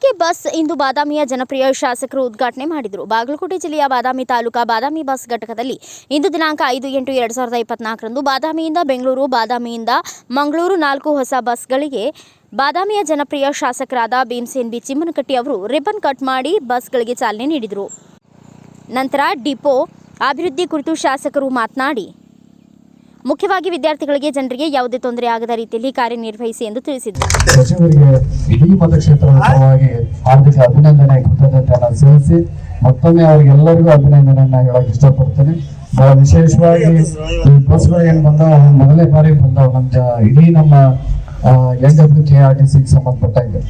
BK bus ಇಂದು ಬಾದಾಮಿಯ ಜನಪ್ರಿಯ ಶಾಸಕರು ಉದ್ಘಾಟನೆ ಮಾಡಿದರು. ಬಾಗಲಕೋಟೆ ಜಿಲ್ಲೆಯ ಬಾದಾಮಿ ತಾಲೂಕಾ ಬಾದಾಮಿ ಬಸ್ ಘಟಕದಲ್ಲಿ ಇಂದು ದಿನಾಂಕ 5/8/2024 ಬಾದಾಮಿಯಿಂದ ಬೆಂಗಳೂರು, ಬಾದಾಮಿಯಿಂದ ಮಂಗಳೂರು 4 ಹೊಸ ಬಸ್ಗಳಿಗೆ ಬಾದಾಮಿಯ ಜನಪ್ರಿಯ ಶಾಸಕರಾದ ಭೀಮಸೇನ್ ಬಿ ಚಿಮ್ಮನಕಟ್ಟಿ ಅವರು ರಿಬ್ಬನ್ ಕಟ್ ಮಾಡಿ ಬಸ್ಗಳಿಗೆ ಚಾಲನೆ ನೀಡಿದರು. ನಂತರ ಡಿಪೋ ಅಭಿವೃದ್ಧಿ ಕುರಿತು ಶಾಸಕರು ಮಾತನಾಡಿ, ಮುಖ್ಯವಾಗಿ ವಿದ್ಯಾರ್ಥಿಗಳಿಗೆ, ಜನರಿಗೆ ಯಾವುದೇ ತೊಂದರೆ ಆಗದ ರೀತಿಯಲ್ಲಿ ಕಾರ್ಯನಿರ್ವಹಿಸಿ ಎಂದು ತಿಳಿಸಿದರು. ಸಚಿವರಿಗೆ ಇಡೀ ಮತಕ್ಷೇತ್ರದ ಪರವಾಗಿ ಹಾರ್ದಿಕ ಅಭಿನಂದನೆ, ಕೃತಜ್ಞತೆಯನ್ನು ಸಲ್ಲಿಸಿ ಮತ್ತೊಮ್ಮೆ ಅವರಿಗೆಲ್ಲರಿಗೂ ಅಭಿನಂದನೆಯನ್ನ ಹೇಳಕ್ ಇಷ್ಟಪಡ್ತೇನೆ. ಬಹಳ ವಿಶೇಷವಾಗಿ ಈ ಬಸ್ಗಳು ಏನ್ ಬಂದಾವ, ಮೊದಲನೇ ಬಾರಿ ಬಂದಾವ ಇಡೀ ನಮ್ಮ NWKRTC ಸಂಬಂಧಪಟ್ಟಂಗೆ.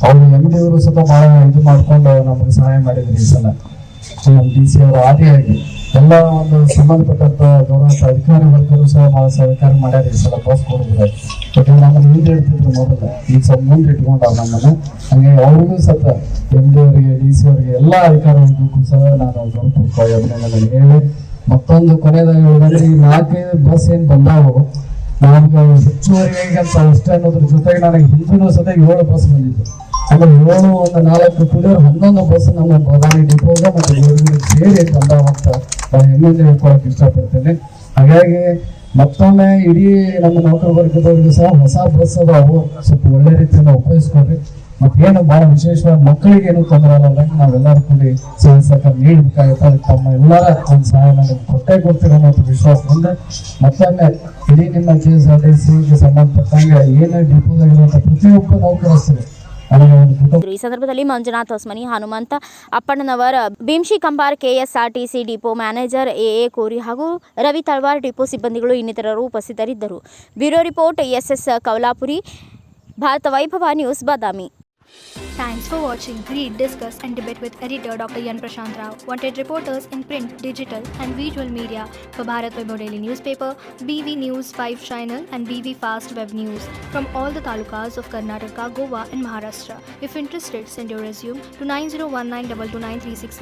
ಅವರು MD ಅವರು ಸತ ಬಹಳ ಇದು ಮಾಡ್ಕೊಂಡು ನಮಗೆ ಸಹಾಯ ಮಾಡಿದ್ರು. ಈ ಸಲ DC ಅವರ ಆದಿಯಾಗಿ ಎಲ್ಲ ಒಂದು ಸಂಬಂಧಪಟ್ಟಂತ ಗೌರವ ಅಧಿಕಾರಿ ವರ್ಗರು ಸಹ ಬಹಳ ಸಹಕಾರ ಮಾಡ್ಯಾರ. ಈ ಸಲ ಬಸ್ ಕೊಡುವುದಾಗಿ ಯಾಕಂದ್ರೆ ನಮ್ಮನ್ನು ಮುಂದೆ ಇಡ್ತಿದ್ರು ಮೊದಲು, ಈಗ ಸ್ವಲ್ಪ ಮುಂದೆ ಇಟ್ಕೊಂಡಾರ ನಮ್ಮನ್ನು. ಹಂಗೆ ಅವ್ರಿಗೂ ಸತ MD ಅವರಿಗೆ, DC ಅವರಿಗೆ, ಎಲ್ಲ ಅಧಿಕಾರಿಗಳಿಗೂ ಸಹ ನಾನು ಗೌರವಪೂರ್ವಕವಾಗಿ ಅಭಿನಂದನೆ ಹೇಳಿ, ಮತ್ತೊಂದು ಕೊನೆಯದಾಗಿ ಹೇಳಿದ್ರೆ ಈ 4 ಬಸ್ ಏನ್ ಬಂದಾವು ನಮ್ಗೆ ಹೆಚ್ಚುವರಿಯಾಗಿ ಅಂತ ಅಷ್ಟೇ ಅನ್ನೋದ್ರ ಜೊತೆಗೆ ನನಗೆ ಹಿಂದಿನ ಸತ 7 ಬಸ್ ಬಂದಿತ್ತು. ಆಮೇಲೆ 7 ಒಂದು 4 ಕುಡಿಯೋರು 11 ಬಸ್ ನಮ್ಮ ಬಾದಾಮಿ ಡಿಪೋಗ ಮತ್ತೆ ಸೇರಿ ಬಂದಾವಂತ ಹೆಮ್ಮೆಯಿಂದ ಹೇಳ್ಕೊಳಕ್ ಇಷ್ಟಪಡ್ತೇನೆ. ಹಾಗಾಗಿ ಮತ್ತೊಮ್ಮೆ ಇಡೀ ನಮ್ಮ ನೌಕರ ವರ್ಗದವರಿಗೂ ಸಹ ಹೊಸ ಬಸ್ ಅದಾವು, ಸ್ವಲ್ಪ ಒಳ್ಳೆ ರೀತಿಯಿಂದ ಉಪಯೋಗಿಸ್ಕೊಡ್ರಿ. ಮತ್ತೇನು ಬಹಳ ವಿಶೇಷವಾಗಿ ಮಕ್ಕಳಿಗೆ ಏನು ತೊಂದರೆ ಆಗದಂಗೆ ನಾವೆಲ್ಲರೂ ಕೂಡಿ ಸಹಕಾರ ನೀಡಬೇಕಾಗುತ್ತೆ. ಅದಕ್ಕೆ ತಮ್ಮ ಎಲ್ಲರ ಒಂದು ಸಹಾಯ ನನಗೆ ಕೊಡ್ತೀರೋ ಅನ್ನೋ ವಿಶ್ವಾಸದಿಂದ ಮತ್ತೊಮ್ಮೆ ಇಡೀ ನಿಮ್ಮ KSRTCಗೆ ಸಂಬಂಧಪಟ್ಟಂಗೆ ಏನು ಡಿಪೋದಾಗಿರುವಂಥ ಪ್ರತಿಯೊಬ್ಬ ನೌಕರಸ್ಥರು. ಈ ಸಂದರ್ಭದಲ್ಲಿ Manjunath Hosamani, Hanumanta Appannanavar, Bhimshi Kambar, KSRTC depot manager AA Kori ಹಾಗೂ ರವಿ ತಳವಾರ್, ಡಿಪೋ ಸಿಬ್ಬಂದಿಗಳು ಇನ್ನಿತರರು ಉಪಸ್ಥಿತರಿದ್ದರು. Bureau report SS Kaulapuri, Bharata Vaibhava news, Badami. Thanks for watching. Read, discuss and debate with editor Dr. Yan Prashant Rao. Wanted reporters in print, digital and visual media for Bharat Vaibhav Daily Newspaper, BV News 5 Channel and BV Fast Web News from all the talukas of Karnataka, Goa and Maharashtra. If interested, send your resume to 9019229369.